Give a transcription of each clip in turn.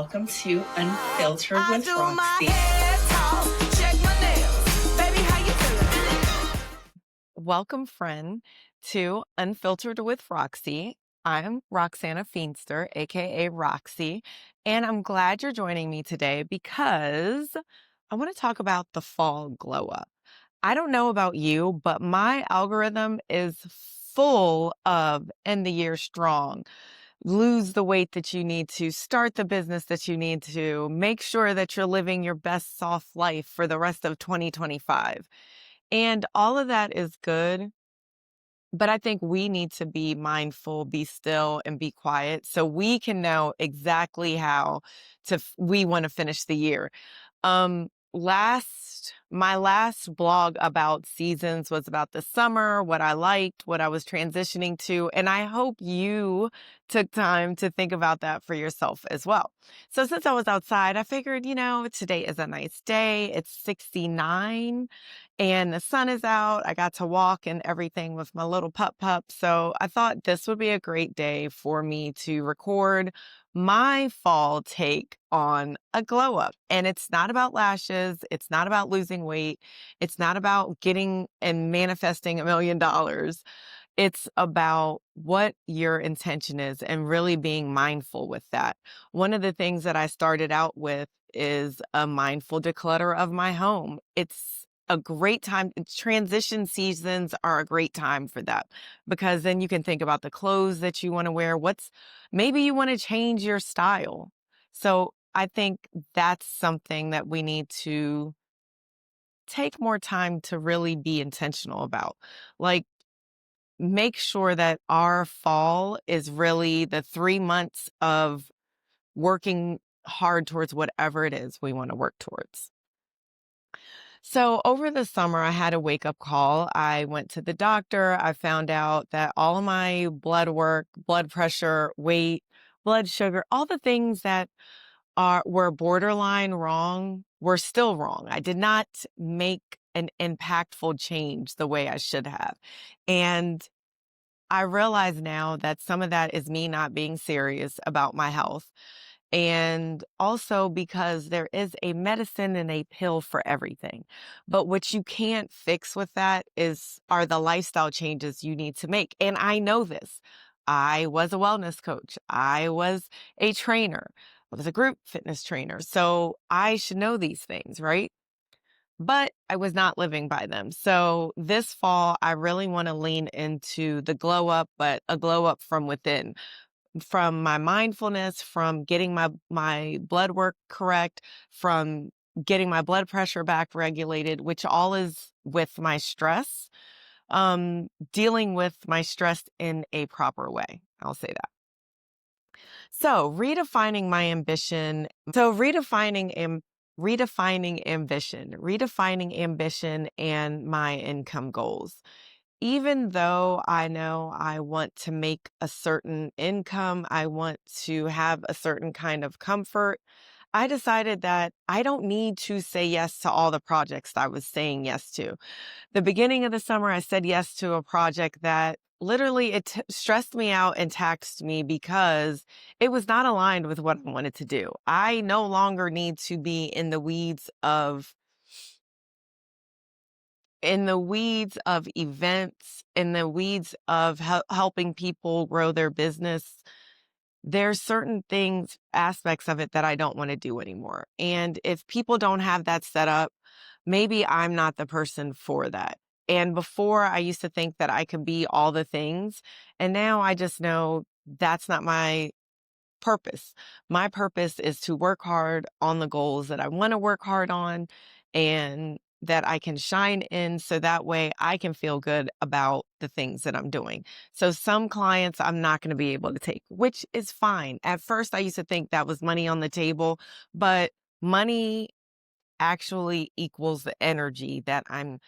welcome to Unfiltered I with do my Roxy. head talk, check my nails. Baby, how you feeling? Welcome, friend, to Unfiltered with Roxy. I'm Roxana Feenster, aka Roxy, and I'm glad you're joining me today because I want to talk about the fall glow up. I don't know about you, but my algorithm is full of end the year strong. Lose the weight that you need to, start the business that you need to, make sure that you're living your best soft life for the rest of 2025. And all of that is good, but I think we need to be mindful, be still, and be quiet so we can know exactly how we want to finish the year. My last blog about seasons was about the summer, what I liked, what I was transitioning to, and I hope you took time to think about that for yourself as well. So since I was outside, I figured, today is a nice day. It's 69 and the sun is out. I got to walk and everything with my little pup. So I thought this would be a great day for me to record my fall take on a glow up. And it's not about lashes. It's not about losing weight. It's not about getting and manifesting $1 million. It's about what your intention is and really being mindful with that. One of the things that I started out with is a mindful declutter of my home. It's a great time. Transition seasons are a great time for that because then you can think about the clothes that you want to wear. Maybe you want to change your style. So I think that's something that we need to take more time to really be intentional about. Like, make sure that our fall is really the 3 months of working hard towards whatever it is we want to work towards. So over the summer, I had a wake up call. I went to the doctor. I found out that all of my blood work, blood pressure, weight, blood sugar, all the things that were borderline wrong were still wrong. I did not make an impactful change the way I should have. And I realize now that some of that is me not being serious about my health. And also because there is a medicine and a pill for everything. But what you can't fix with that are the lifestyle changes you need to make. And I know this. I was a wellness coach. I was a trainer. I was a group fitness trainer. So I should know these things, right? But I was not living by them. So this fall, I really want to lean into the glow up, but a glow up from within, from my mindfulness, from getting my blood work correct, from getting my blood pressure back regulated, which all is with my stress, dealing with my stress in a proper way. I'll say that. So redefining my ambition. So redefining ambition and my income goals. Even though I know I want to make a certain income, I want to have a certain kind of comfort, I decided that I don't need to say yes to all the projects that I was saying yes to. The beginning of the summer, I said yes to a project that literally stressed me out and taxed me because it was not aligned with what I wanted to do. I no longer need to be in the weeds of events, in the weeds of helping people grow their business. There's certain things, aspects of it that I don't want to do anymore. And if people don't have that set up, maybe I'm not the person for that. And before, I used to think that I could be all the things. And now I just know that's not my purpose. My purpose is to work hard on the goals that I want to work hard on and that I can shine in so that way I can feel good about the things that I'm doing. So some clients I'm not going to be able to take, which is fine. At first, I used to think that was money on the table, but money actually equals the energy that I'm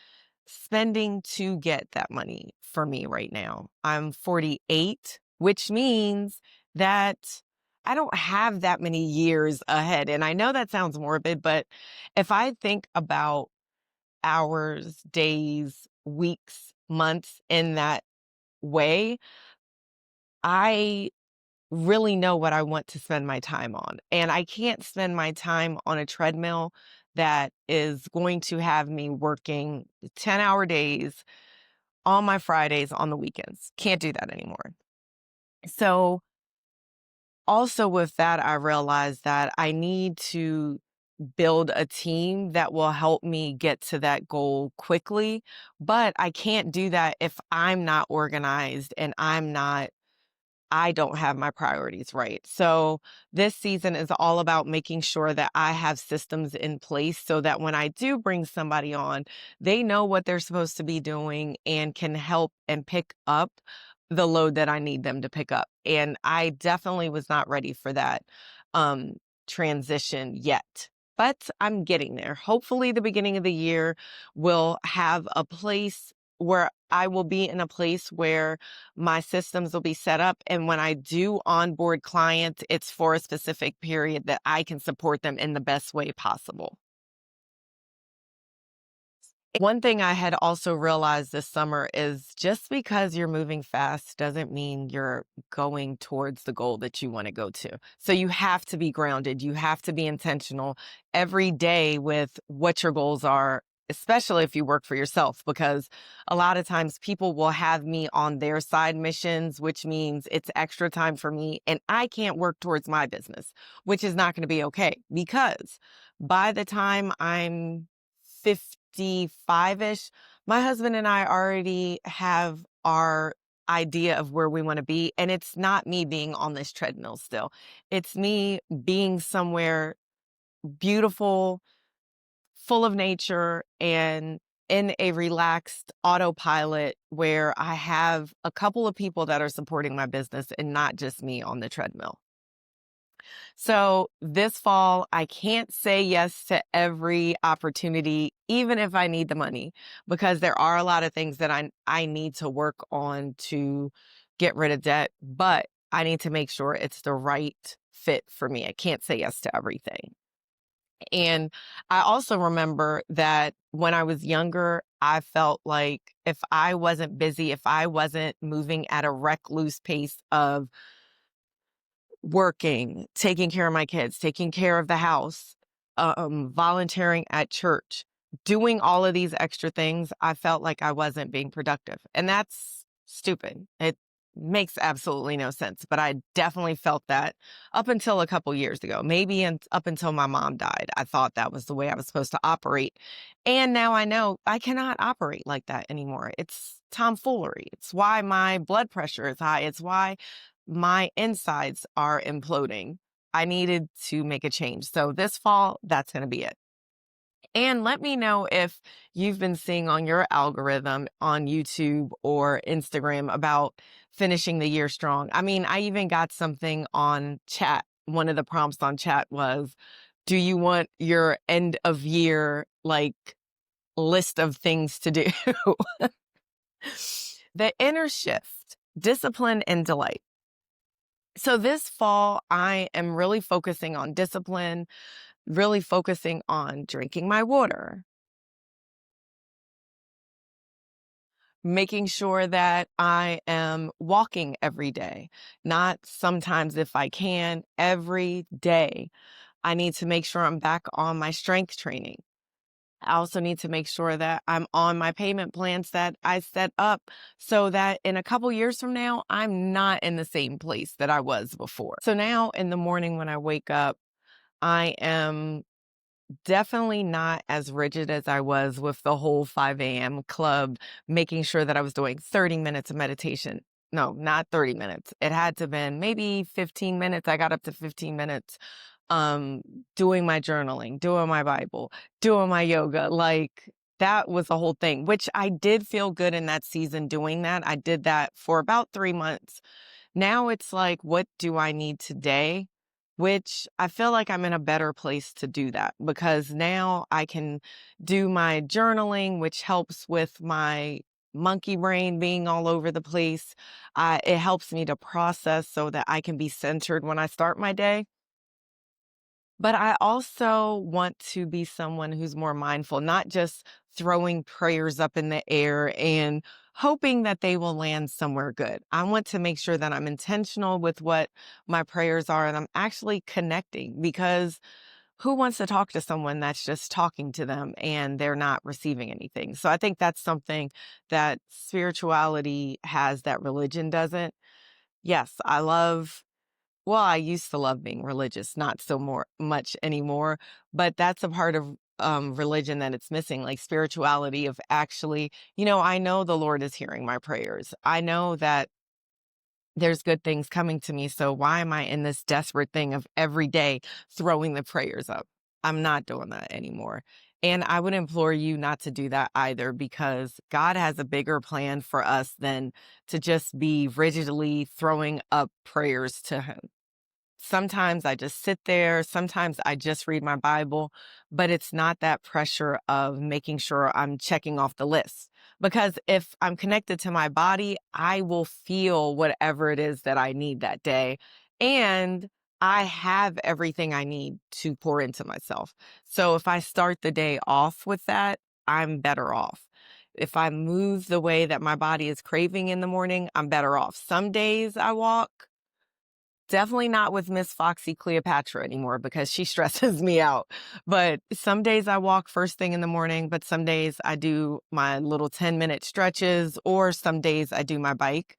spending to get that money for me right now. I'm 48, which means that I don't have that many years ahead. And I know that sounds morbid, but if I think about hours, days, weeks, months in that way, I really know what I want to spend my time on. And I can't spend my time on a treadmill that is going to have me working 10-hour days on my Fridays on the weekends. Can't do that anymore. So also with that, I realized that I need to build a team that will help me get to that goal quickly, but I can't do that if I'm not organized and I don't have my priorities right. So this season is all about making sure that I have systems in place so that when I do bring somebody on, they know what they're supposed to be doing and can help and pick up the load that I need them to pick up. And I definitely was not ready for that um, transition yet. But I'm getting there. Hopefully, the beginning of the year will have a place where I will be in a place where my systems will be set up. And when I do onboard clients, it's for a specific period that I can support them in the best way possible. One thing I had also realized this summer is just because you're moving fast doesn't mean you're going towards the goal that you want to go to. So you have to be grounded. You have to be intentional every day with what your goals are, especially if you work for yourself, because a lot of times people will have me on their side missions, which means it's extra time for me and I can't work towards my business, which is not going to be okay because by the time I'm 55-ish, my husband and I already have our idea of where we want to be. And it's not me being on this treadmill still. It's me being somewhere beautiful, full of nature, and in a relaxed autopilot where I have a couple of people that are supporting my business and not just me on the treadmill. So this fall, I can't say yes to every opportunity, even if I need the money, because there are a lot of things that I need to work on to get rid of debt, but I need to make sure it's the right fit for me. I can't say yes to everything. And I also remember that when I was younger, I felt like if I wasn't busy, if I wasn't moving at a recluse pace of working, taking care of my kids, taking care of the house, volunteering at church, doing all of these extra things, I felt like I wasn't being productive. And that's stupid. It makes absolutely no sense. But I definitely felt that up until a couple years ago, maybe up until my mom died. I thought that was the way I was supposed to operate. And now I know I cannot operate like that anymore. It's tomfoolery. It's why my blood pressure is high. It's why my insides are imploding. I needed to make a change. So this fall, that's going to be it. And let me know if you've been seeing on your algorithm on YouTube or Instagram about finishing the year strong. I mean, I even got something on chat. One of the prompts on chat was, do you want your end of year like list of things to do? The inner shift, discipline and delight. So this fall, I am really focusing on discipline, really focusing on drinking my water, making sure that I am walking every day, not sometimes if I can, every day. I need to make sure I'm back on my strength training. I also need to make sure that I'm on my payment plans that I set up so that in a couple years from now, I'm not in the same place that I was before. So now in the morning when I wake up, I am definitely not as rigid as I was with the whole 5 a.m. club, making sure that I was doing 30 minutes of meditation. No, not 30 minutes. It had to have been maybe 15 minutes. I got up to 15 minutes um doing my journaling, doing my Bible, doing my yoga. Like that was the whole thing, which I did feel good in that season doing that. I did that for about 3 months. Now it's like, what do I need today? Which I feel like I'm in a better place to do that because now I can do my journaling, which helps with my monkey brain being all over the place. It helps me to process so that I can be centered when I start my day. But I also want to be someone who's more mindful, not just throwing prayers up in the air and hoping that they will land somewhere good. I want to make sure that I'm intentional with what my prayers are and I'm actually connecting, because who wants to talk to someone that's just talking to them and they're not receiving anything? So I think that's something that spirituality has that religion doesn't. Yes, I used to love being religious, not so more much anymore, but that's a part of religion that it's missing, like spirituality of actually, I know the Lord is hearing my prayers. I know that there's good things coming to me. So why am I in this desperate thing of every day throwing the prayers up? I'm not doing that anymore. And I would implore you not to do that either, because God has a bigger plan for us than to just be rigidly throwing up prayers to Him. Sometimes I just sit there. Sometimes I just read my Bible, but it's not that pressure of making sure I'm checking off the list. Because if I'm connected to my body, I will feel whatever it is that I need that day. And I have everything I need to pour into myself. So if I start the day off with that, I'm better off. If I move the way that my body is craving in the morning, I'm better off. Some days I walk. Definitely not with Miss Foxy Cleopatra anymore because she stresses me out. But some days I walk first thing in the morning, but some days I do my little 10-minute stretches, or some days I do my bike.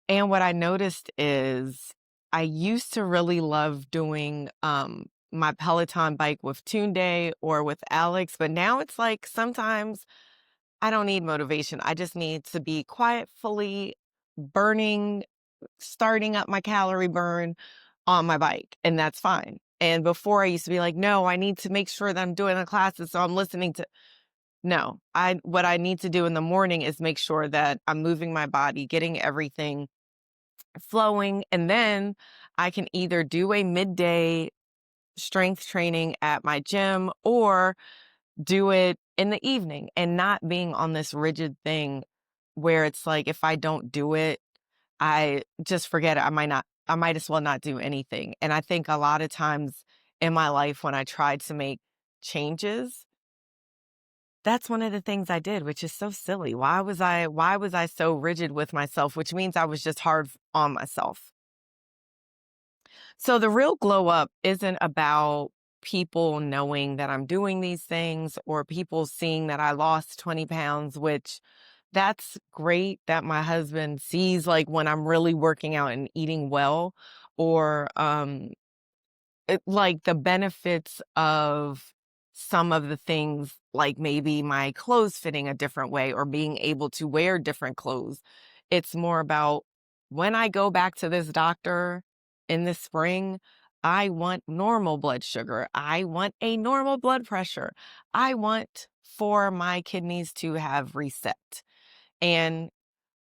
And what I noticed is I used to really love doing my Peloton bike with Tunde or with Alex, but now it's like sometimes I don't need motivation. I just need to be quietly burning, starting up my calorie burn on my bike, and that's fine. And before I used to be like, no, I need to make sure that I'm doing the classes. So I'm listening to, no, what I need to do in the morning is make sure that I'm moving my body, getting everything flowing. And then I can either do a midday strength training at my gym or do it in the evening, and not being on this rigid thing where it's like, if I don't do it, I just forget it. I might as well not do anything. And I think a lot of times in my life when I tried to make changes, that's one of the things I did, which is so silly. Why was I so rigid with myself, which means I was just hard on myself. So the real glow up isn't about people knowing that I'm doing these things or people seeing that I lost 20 pounds, which that's great that my husband sees like when I'm really working out and eating well, or like the benefits of some of the things, like maybe my clothes fitting a different way or being able to wear different clothes. It's more about when I go back to this doctor in the spring, I want normal blood sugar. I want a normal blood pressure. I want for my kidneys to have reset. And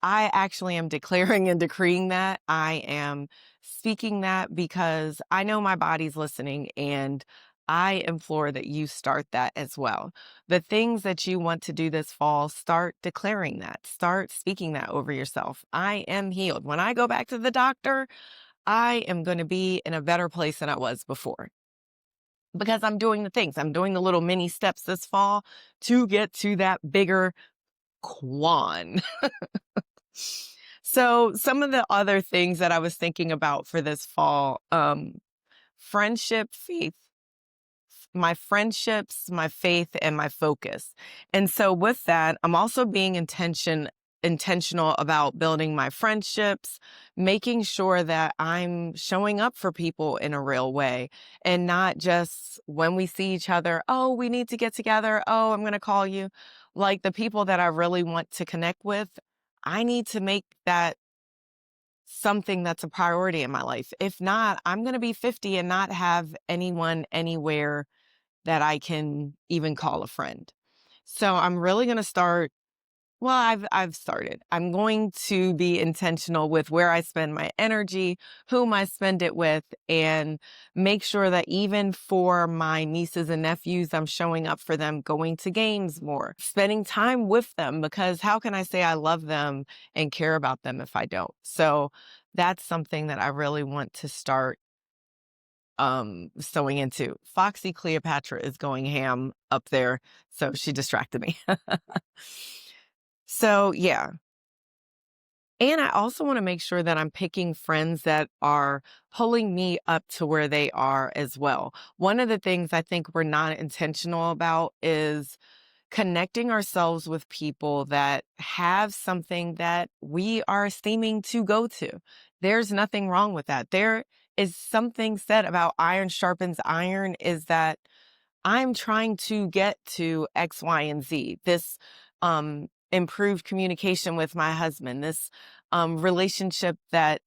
I actually am declaring and decreeing that. I am speaking that because I know my body's listening, and I implore that you start that as well. The things that you want to do this fall, start declaring that. Start speaking that over yourself. I am healed. When I go back to the doctor, I am going to be in a better place than I was before, because I'm doing the things. I'm doing the little mini steps this fall to get to that bigger Quan. So some of the other things that I was thinking about for this fall, friendship, faith, my friendships, my faith, and my focus. And so with that, I'm also being intentional about building my friendships, making sure that I'm showing up for people in a real way, and not just when we see each other, oh, we need to get together. Oh, I'm going to call you. Like the people that I really want to connect with, I need to make that something that's a priority in my life. If not, I'm going to be 50 and not have anyone anywhere that I can even call a friend. So I'm really going to start. Well, I've started. I'm going to be intentional with where I spend my energy, whom I spend it with, and make sure that even for my nieces and nephews, I'm showing up for them, going to games more, spending time with them, because how can I say I love them and care about them if I don't? So that's something that I really want to start sewing into. Foxy Cleopatra is going ham up there, so she distracted me. So yeah, And I also want to make sure that I'm picking friends that are pulling me up to where they are as well. One of the things I think we're not intentional about is connecting ourselves with people that have something that we are seeming to go to. There's nothing wrong with that. There is something said about iron sharpens iron, is that I'm trying to get to X, Y, and Z. This improved communication with my husband, this relationship that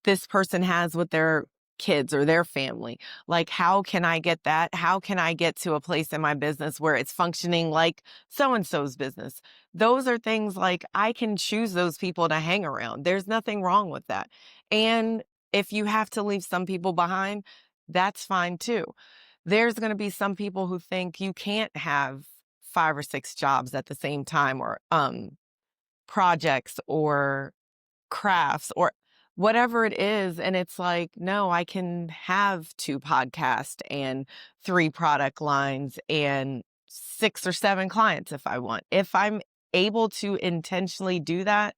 this person has with their kids or their family. Like, how can I get that? How can I get to a place in my business where it's functioning like so and so's business? Those are things like I can choose those people to hang around. There's nothing wrong with that. And if you have to leave some people behind, that's fine too. There's going to be some people who think you can't have 5 or 6 jobs at the same time, or projects or crafts or whatever it is. And it's like, no, I can have 2 podcasts and 3 product lines and 6 or 7 clients if I want. If I'm able to intentionally do that,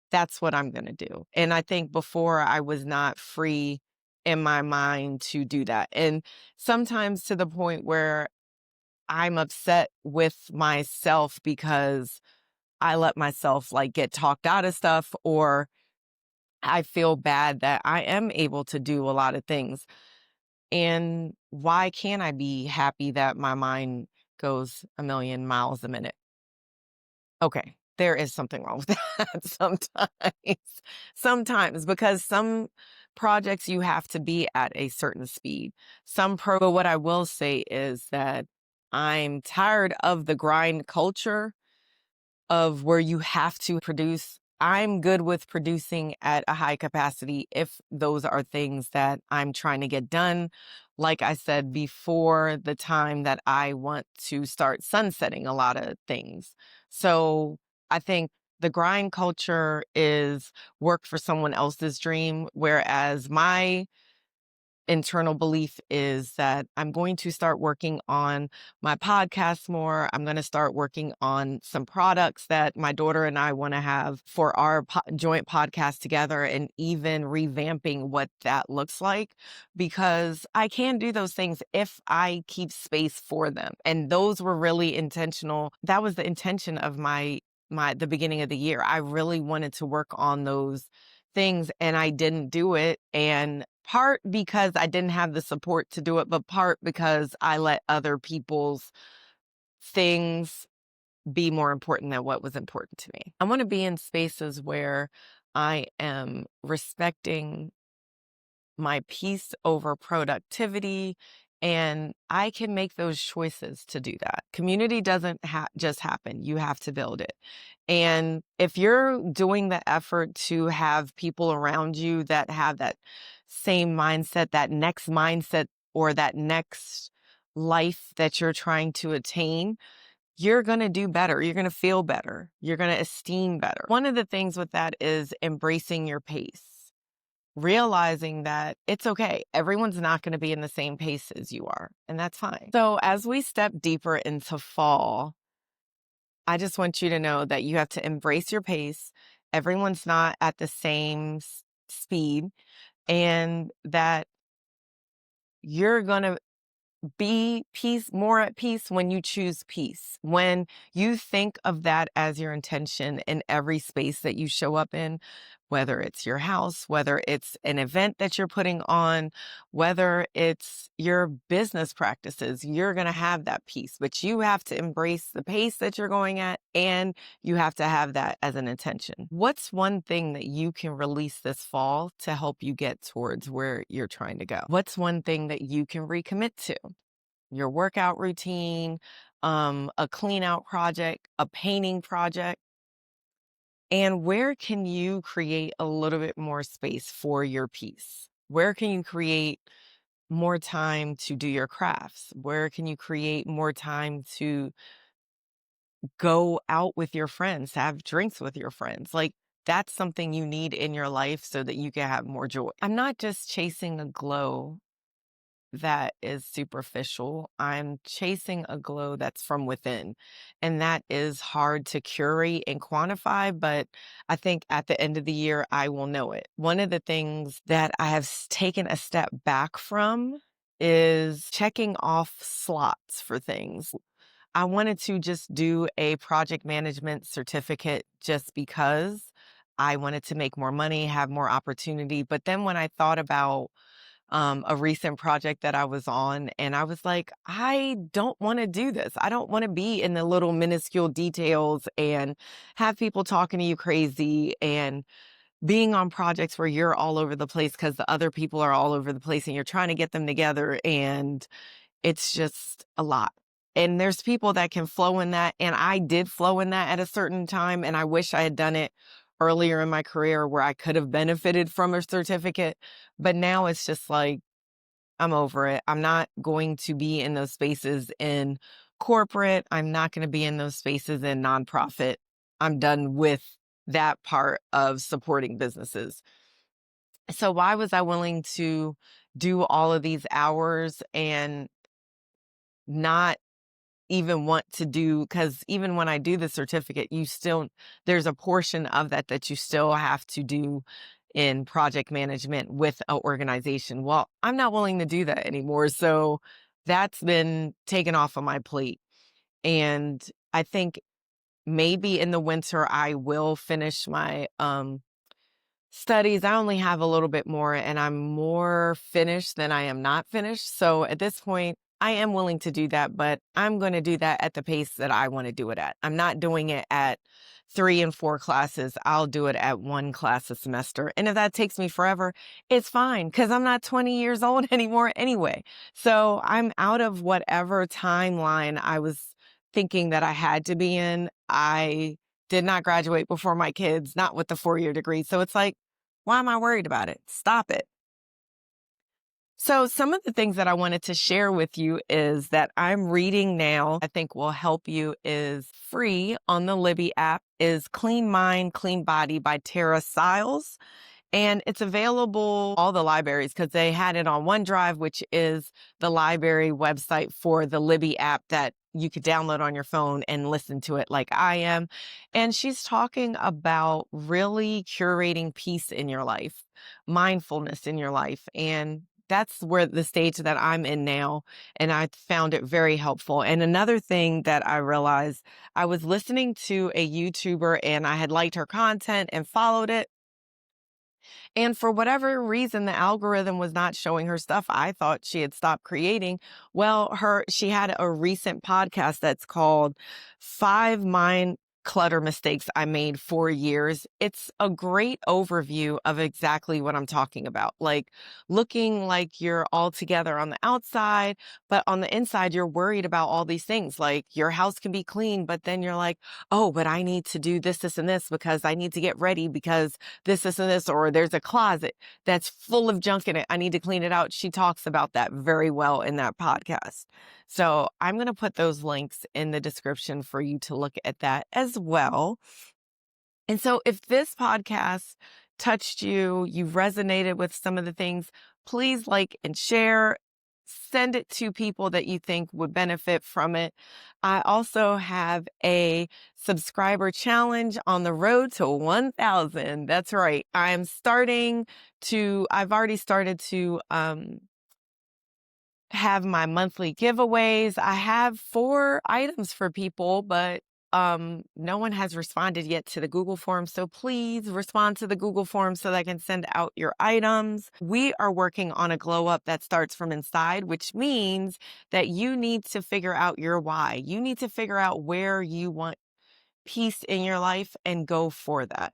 that's what I'm going to do. And I think before I was not free in my mind to do that. And sometimes to the point where I'm upset with myself because I let myself like get talked out of stuff, or I feel bad that I am able to do a lot of things. And why can't I be happy that my mind goes a million miles a minute? Okay, there is something wrong with that sometimes. Sometimes, because some projects you have to be at a certain speed. But what I will say is that I'm tired of the grind culture of where you have to produce. I'm good with producing at a high capacity if those are things that I'm trying to get done. Like I said, before the time that I want to start sunsetting a lot of things. So I think the grind culture is work for someone else's dream, whereas my internal belief is that I'm going to start working on my podcast more. I'm going to start working on some products that my daughter and I want to have for our joint podcast together, and even revamping what that looks like, because I can do those things if I keep space for them. And those were really intentional. That was the intention of the beginning of the year. I really wanted to work on those things and I didn't do it. And part because I didn't have the support to do it, but part because I let other people's things be more important than what was important to me. I want to be in spaces where I am respecting my peace over productivity, and I can make those choices to do that. Community doesn't just happen. You have to build it. And if you're doing the effort to have people around you that have that same mindset, that next mindset, or that next life that you're trying to attain, you're going to do better. You're going to feel better. You're going to esteem better. One of the things with that is embracing your pace, realizing that it's okay. Everyone's not going to be in the same pace as you are, and that's fine. So as we step deeper into fall, I just want you to know that you have to embrace your pace. Everyone's not at the same speed, and that you're going to be more at peace when you choose peace. When you think of that as your intention in every space that you show up in, whether it's your house, whether it's an event that you're putting on, whether it's your business practices, you're going to have that peace. But you have to embrace the pace that you're going at, and you have to have that as an intention. What's one thing that you can release this fall to help you get towards where you're trying to go? What's one thing that you can recommit to? Your workout routine, a clean out project, a painting project? And where can you create a little bit more space for your peace? Where can you create more time to do your crafts? Where can you create more time to go out with your friends, have drinks with your friends? Like, that's something you need in your life so that you can have more joy. I'm not just chasing a glow. that is superficial. I'm chasing a glow that's from within. And that is hard to curate and quantify, but I think at the end of the year, I will know it. One of the things that I have taken a step back from is checking off slots for things. I wanted to just do a project management certificate just because I wanted to make more money, have more opportunity. But then when I thought about a recent project that I was on, and I was like, I don't want to do this. I don't want to be in the little minuscule details and have people talking to you crazy and being on projects where you're all over the place because the other people are all over the place and you're trying to get them together. And it's just a lot. And there's people that can flow in that. And I did flow in that at a certain time. And I wish I had done it earlier in my career where I could have benefited from a certificate. But now it's just like, I'm over it. I'm not going to be in those spaces in corporate. I'm not going to be in those spaces in nonprofit. I'm done with that part of supporting businesses. So why was I willing to do all of these hours and not even want to do, because even when I do the certificate, there's a portion of that that you still have to do in project management with an organization. Well, I'm not willing to do that anymore. So that's been taken off of my plate. And I think maybe in the winter, I will finish my studies. I only have a little bit more and I'm more finished than I am not finished. So at this point, I am willing to do that, but I'm going to do that at the pace that I want to do it at. I'm not doing it at 3 and 4 classes. I'll do it at 1 class a semester. And if that takes me forever, it's fine because I'm not 20 years old anymore anyway. So I'm out of whatever timeline I was thinking that I had to be in. I did not graduate before my kids, not with the 4-year degree. So it's like, why am I worried about it? Stop it. So some of the things that I wanted to share with you is that I'm reading now, I think will help you, is free on the Libby app, is Clean Mind, Clean Body by Tara Stiles. And it's available all the libraries because they had it on OneDrive, which is the library website for the Libby app that you could download on your phone and listen to it like I am. And she's talking about really curating peace in your life, mindfulness in your life. And that's where the stage that I'm in now. And I found it very helpful. And another thing that I realized, I was listening to a YouTuber and I had liked her content and followed it. And for whatever reason, the algorithm was not showing her stuff. I thought she had stopped creating. Well, she had a recent podcast that's called 5 Mind Clutter Mistakes I Made for Years. It's a great overview of exactly what I'm talking about. Like looking like you're all together on the outside, but on the inside, you're worried about all these things. Like your house can be clean, but then you're like, oh, but I need to do this, this, and this because I need to get ready because this, and this, or there's a closet that's full of junk in it. I need to clean it out. She talks about that very well in that podcast. So I'm going to put those links in the description for you to look at that as well. And so if this podcast touched you, you've resonated with some of the things, please like and share. Send it to people that you think would benefit from it. I also have a subscriber challenge on the road to 1,000. That's right. I've already started to have my monthly giveaways. I have 4 items for people, but no one has responded yet to the Google form. So please respond to the Google form so that I can send out your items. We are working on a glow up that starts from inside, which means that you need to figure out your why. You need to figure out where you want peace in your life and go for that.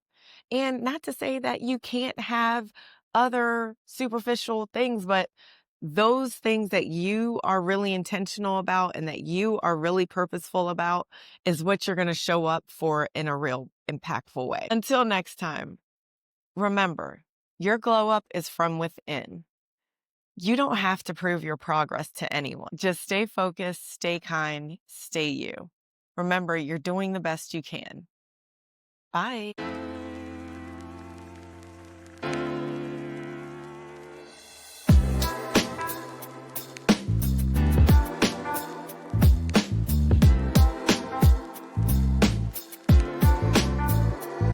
And not to say that you can't have other superficial things, but those things that you are really intentional about and that you are really purposeful about is what you're going to show up for in a real impactful way. Until next time, remember, your glow up is from within. You don't have to prove your progress to anyone. Just stay focused, stay kind, stay you. Remember, you're doing the best you can. Bye.